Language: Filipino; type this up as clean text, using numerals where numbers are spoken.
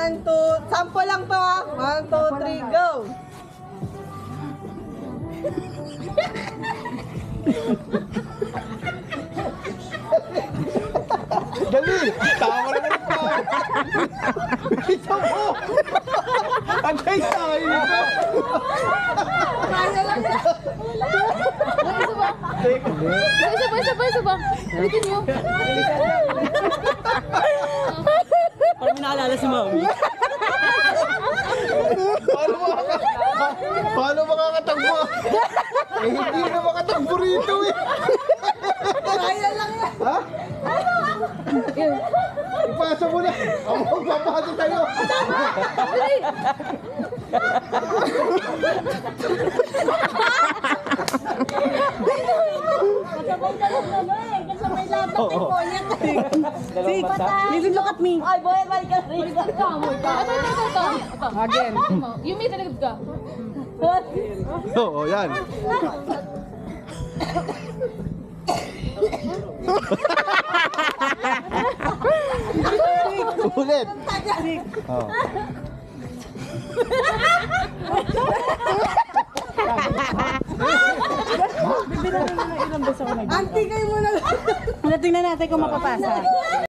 1, 2, sample lang to ha. 1, 2, 3, go! Dali! Tama naman ang tao! Ito mo! Antay tayo nito! Kaya lang yan. Isa ba? Ulitin mo. Parang minaalala si Mami. Paano makakatakbo? Eh, hindi na makatakbo rito eh! Kaya lang yan. Ha? Ipasa mo na! Ako magpapasa tayo! Kasabay ka lang naman. Kasabay laban kay Monya. Listen, look at me. Ay, boy, balik ka rin. Ito. Again. You may talaga ka. Oo, yan. Ulit. Oh. Auntie, kayo muna. Tingnan natin kung mapapasa.